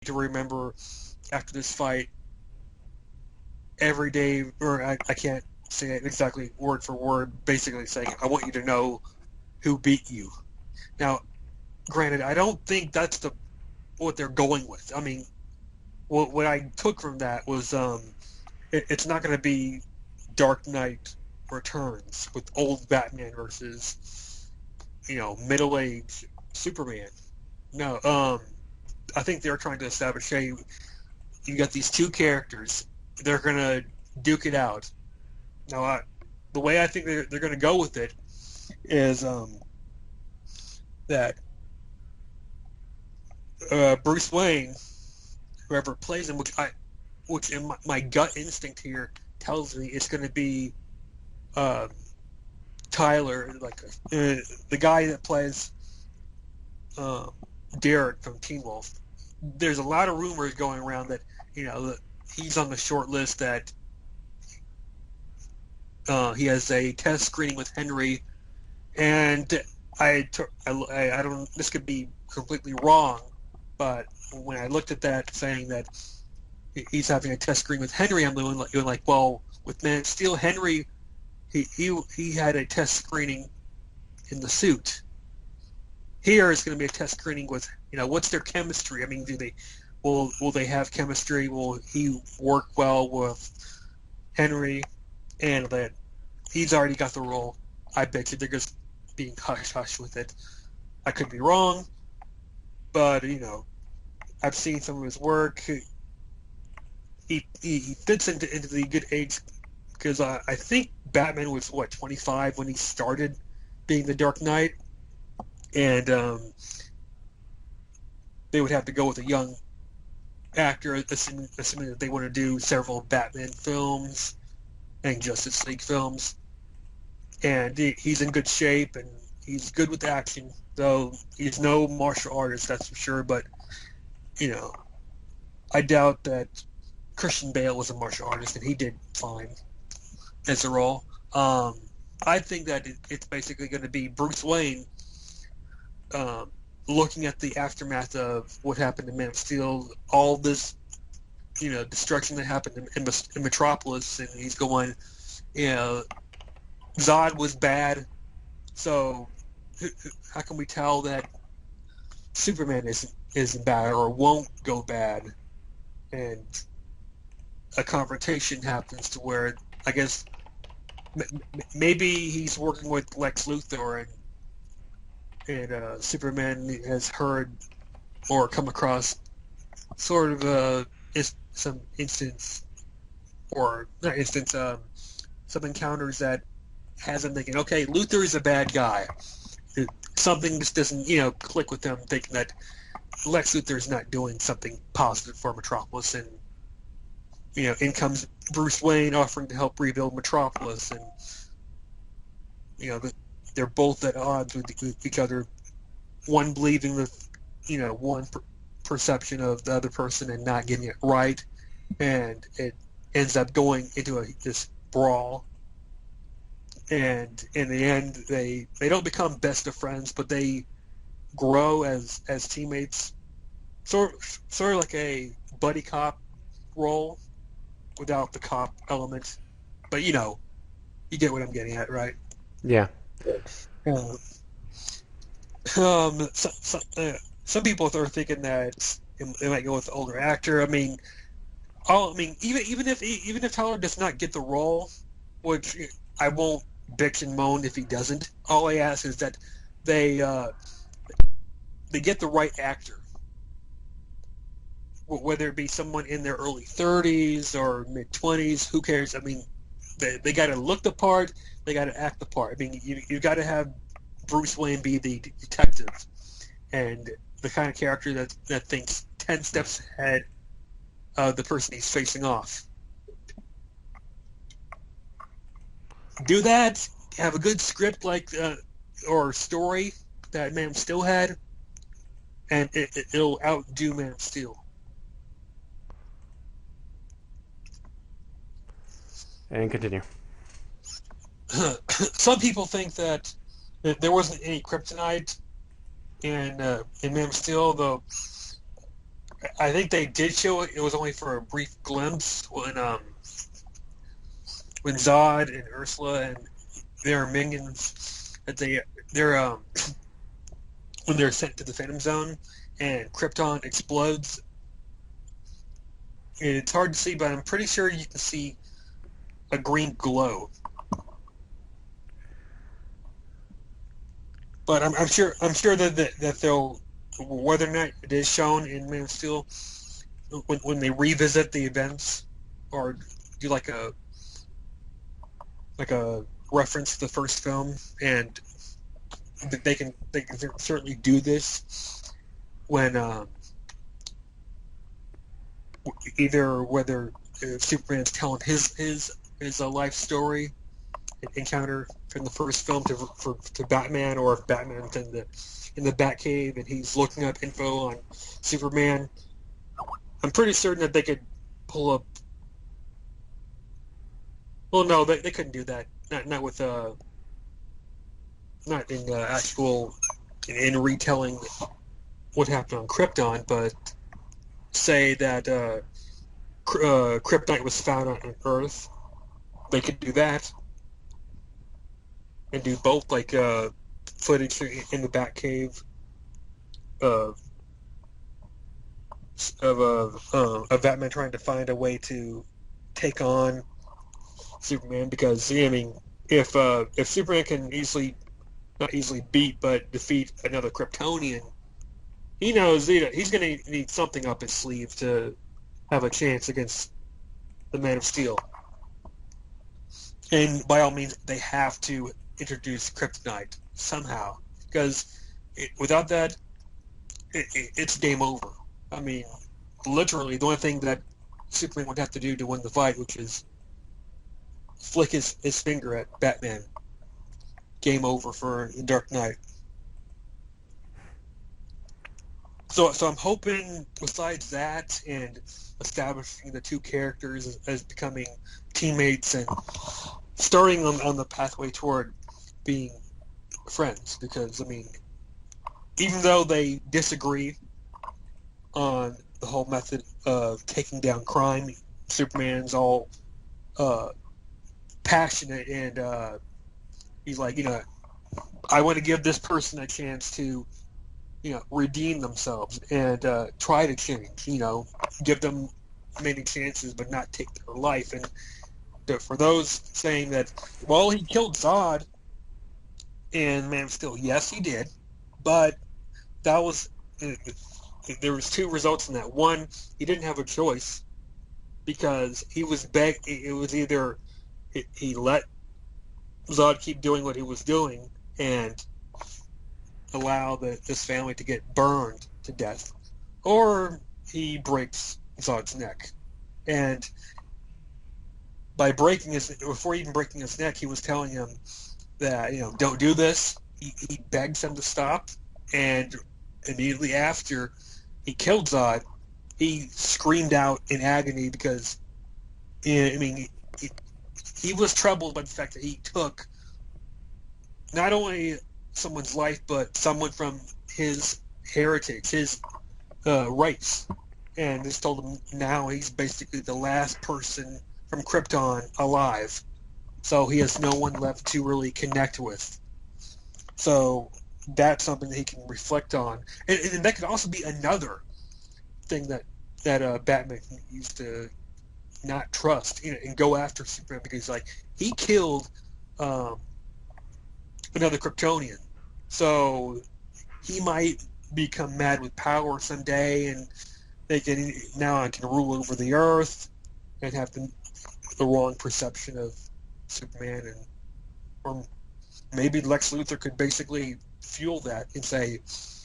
to remember after this fight every day, or I can't say it exactly word for word, basically saying, I want you to know who beat you. Now, granted, I don't think that's what they're going with. I mean, what I took from that was it's not going to be Dark Knight Returns with old Batman versus middle-aged Superman. No, I think they're trying to establish, hey, you got these two characters, they're going to duke it out. Now, the way I think they're going to go with it is that Bruce Wayne, whoever plays him, which in my gut instinct here tells me it's going to be uh, Tyler, like the guy that plays uh, Derek from Teen Wolf. There's a lot of rumors going around that that he's on the short list, that he has a test screening with Henry, and I don't. This could be completely wrong, but when I looked at that, saying that he's having a test screening with Henry, I'm going like, well, with Man of Steel, Henry, he had a test screening in the suit. Here it's going to be a test screening with what's their chemistry. I mean, will they have chemistry? Will he work well with Henry? And that he's already got the role. I bet you they're just being hush-hush with it. I could be wrong, but I've seen some of his work. He fits into the good age, because I think Batman was 25 when he started being the Dark Knight, and they would have to go with a young actor, assuming that they want to do several Batman films and Justice League films. And he's in good shape, and he's good with action, though he's no martial artist, that's for sure. But I doubt that Christian Bale was a martial artist, and he did fine as a role. I think that it's basically going to be Bruce Wayne looking at the aftermath of what happened to Man of Steel, all this destruction that happened in Metropolis, and he's going, Zod was bad, so how can we tell that Superman isn't bad or won't go bad? And a confrontation happens to where, I guess, maybe he's working with Lex Luthor, and Superman has heard or come across sort of some instance, or not instance, some encounters that has him thinking, okay, Luthor is a bad guy. Something just doesn't, click with them, thinking that Lex Luthor is not doing something positive for Metropolis, and in comes Bruce Wayne offering to help rebuild Metropolis, and they're both at odds with each other. One believing the, one perception of the other person and not getting it right, and it ends up going into this brawl. And in the end, they don't become best of friends, but they grow as teammates, sort of like a buddy cop role without the cop element. But you get what I'm getting at, right? Yeah. Uh, some people are thinking that they might go with the older actor. I mean, even if Tyler does not get the role, which I won't bitch and moan if he doesn't. All I ask is that they get the right actor, whether it be someone in their early 30s or mid 20s. Who cares? I mean, they got to look the part, they got to act the part. I mean, you got to have Bruce Wayne be the detective and the kind of character that thinks 10 steps ahead of the person he's facing off. Do that, have a good script or story that Man of Steel had, and it'll outdo Man of Steel. And continue. Some people think that there wasn't any kryptonite in Man of Steel, though I think they did show it. It was only for a brief glimpse when Zod and Ursula and their minions that they're when they're sent to the Phantom Zone and Krypton explodes. It's hard to see, but I'm pretty sure you can see a green glow. But I'm sure that they'll, whether or not it is shown in Man of Steel, when they revisit the events or do like a reference to the first film, and they can certainly do this when either whether Superman's telling his life story encounter from the first film to Batman, or if Batman's in the Batcave and he's looking up info on Superman. I'm pretty certain that they could pull up. Well, no, they couldn't do that. Not with not in actual in retelling what happened on Krypton, but say that Kryptonite was found on Earth. They could do that and do both, like footage in the Batcave of of Batman trying to find a way to take on Superman, because I mean, if Superman can not easily beat but defeat another Kryptonian, he knows he's going to need something up his sleeve to have a chance against the Man of Steel. And by all means, they have to introduce Kryptonite somehow, because without that, it's game over. I mean, literally, the only thing that Superman would have to do to win the fight, which is flick his finger at Batman. Game over for the Dark Knight. So I'm hoping, besides that, and establishing the two characters as becoming teammates and starting on the pathway toward being friends, because I mean, even though they disagree on the whole method of taking down crime, Superman's all passionate, and he's like, I want to give this person a chance to, redeem themselves and try to change. Give them many chances, but not take their life. And for those saying that, well, he killed Zod in Man of Steel, yes, he did, but that was there was two results in that. One, he didn't have a choice, because he was it was either he let Zod keep doing what he was doing and allow this family to get burned to death, or he breaks Zod's neck. And before even breaking his neck, he was telling him that, don't do this. He begs him to stop, and immediately after he killed Zod, he screamed out in agony, because, I mean, he was troubled by the fact that he took not only someone's life, but someone from his heritage, his race. And this told him now he's basically the last person from Krypton alive. So he has no one left to really connect with. So that's something that he can reflect on. And that could also be another thing that Batman used to not trust, and go after Superman, because he killed another Kryptonian, so he might become mad with power someday, and I can rule over the Earth, and have the wrong perception of Superman, or maybe Lex Luthor could basically fuel that and say,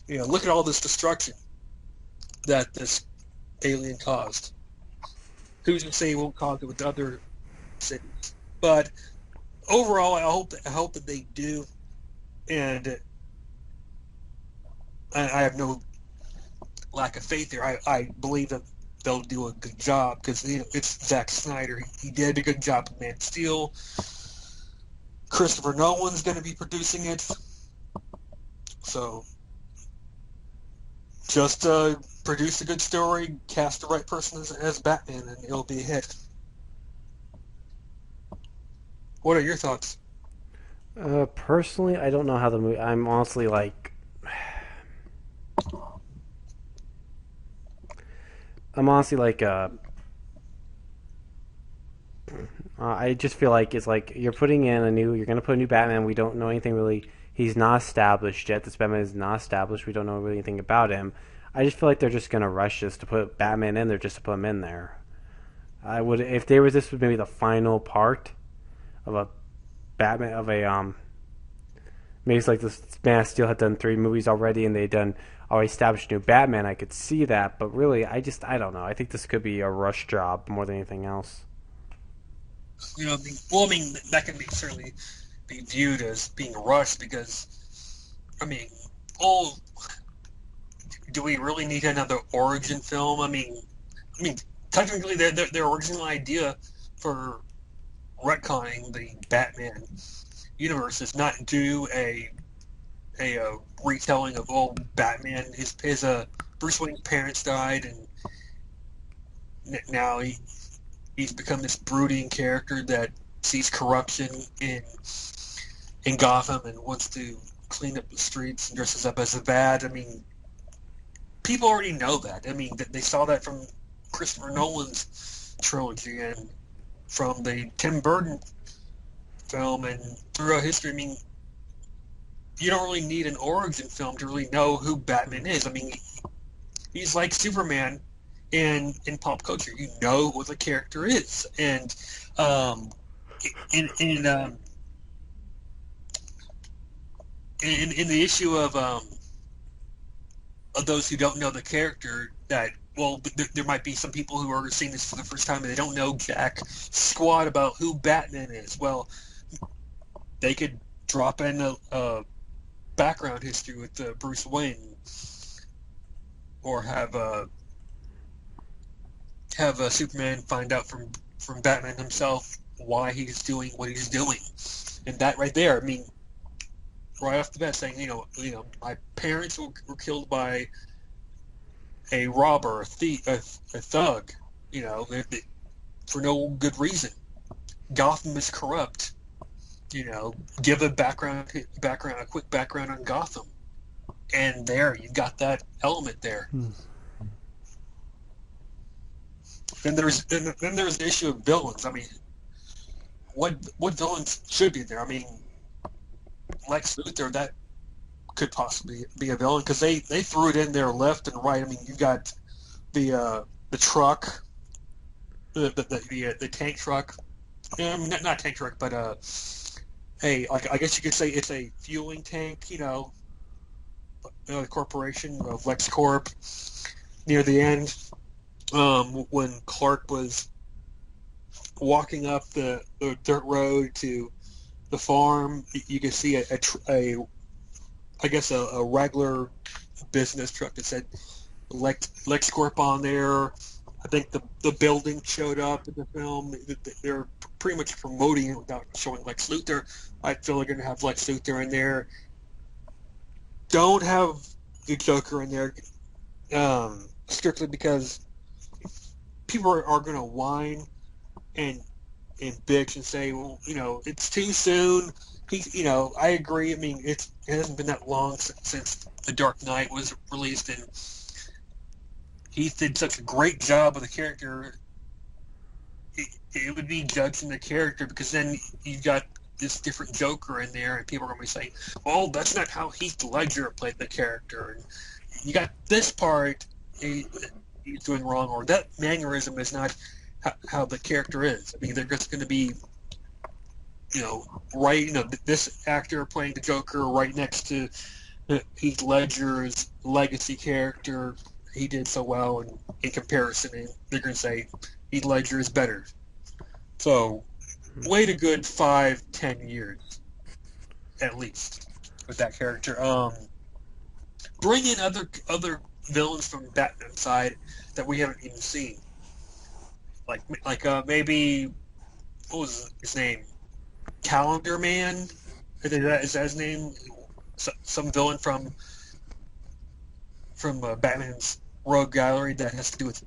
look at all this destruction that this alien caused. Who's to say he won't cause it with other cities? But overall, I hope that they do, and I have no lack of faith there. I believe that they'll do a good job, because it's Zack Snyder. He did a good job with Man of Steel. Christopher Nolan's going to be producing it, so just produce a good story, cast the right person as Batman, and it'll be a hit. What are your thoughts? Personally, I don't know how the movie. I'm honestly like, I'm honestly like, I just feel like it's like you're putting in a new. You're gonna put a new Batman. We don't know anything really. He's not established yet. This Batman is not established. We don't know really anything about him. I just feel like they're just gonna rush this to put Batman in there just to put him in there. I would if there was this was maybe the final part of a Batman of a maybe it's like this Man of Steel had done 3 movies already and they done already established a new Batman. I could see that, but really, I don't know. I think this could be a rush job more than anything else. Well, I mean, that can be certainly be viewed as being rushed because, I mean, oh, do we really need another origin film? I mean, technically, their original idea for retconning the Batman universe is not do a retelling of Batman. His Bruce Wayne's parents died, and now he's become this brooding character that sees corruption in Gotham and wants to clean up the streets and dresses up as a bat. I mean, people already know that. I mean, they saw that from Christopher Nolan's trilogy and from the Tim Burton film and throughout history. I mean, you don't really need an origin film to really know who Batman is. I mean, he's like Superman in pop culture. You know what the character is, and um, in in um, in the issue of those who don't know the character, that well, there might be some people who are seeing this for the first time and they don't know jack squat about who Batman is. Well, they could drop in a background history with Bruce Wayne, or have Superman find out from Batman himself why he's doing what he's doing, and that right there, I mean, right off the bat, saying my parents were killed by a robber, a thief, a thug, for no good reason. Gotham is corrupt. Give a quick background on Gotham, and there you've got that element there. Hmm. Then there's the issue of villains. I mean, what villains should be there? I mean, Lex Luthor, that could possibly be a villain because they threw it in there left and right. I mean, you got the truck, the tank truck. Not tank truck, but I guess you could say it's a fueling tank. The corporation of LexCorp near the end, when Clark was walking up the dirt road to the farm, you can see I guess a regular business truck that said LexCorp on there. I think the building showed up in the film. They're pretty much promoting it without showing Lex Luthor. I feel they're going to have Lex Luthor in there. Don't have the Joker in there, strictly because people are going to whine and bitch and say, well, it's too soon. I agree. I mean, it hasn't been that long since The Dark Knight was released, and he did such a great job with the character. It would be judging the character because then you got this different Joker in there, and people are going to be saying, "Oh, that's not how Heath Ledger played the character." And you got this part he's doing wrong, or that mannerism is not how the character is. I mean, they're just going to be, this actor playing the Joker right next to Heath Ledger's legacy character. He did so well in comparison, and they're going to say Heath Ledger is better. So, wait a good 5-10 years, at least, with that character. Bring in other villains from Batman's side that we haven't even seen. Maybe, what was his name? Calendar Man? Is that his name? Some villain from Batman's rogue gallery that has to do with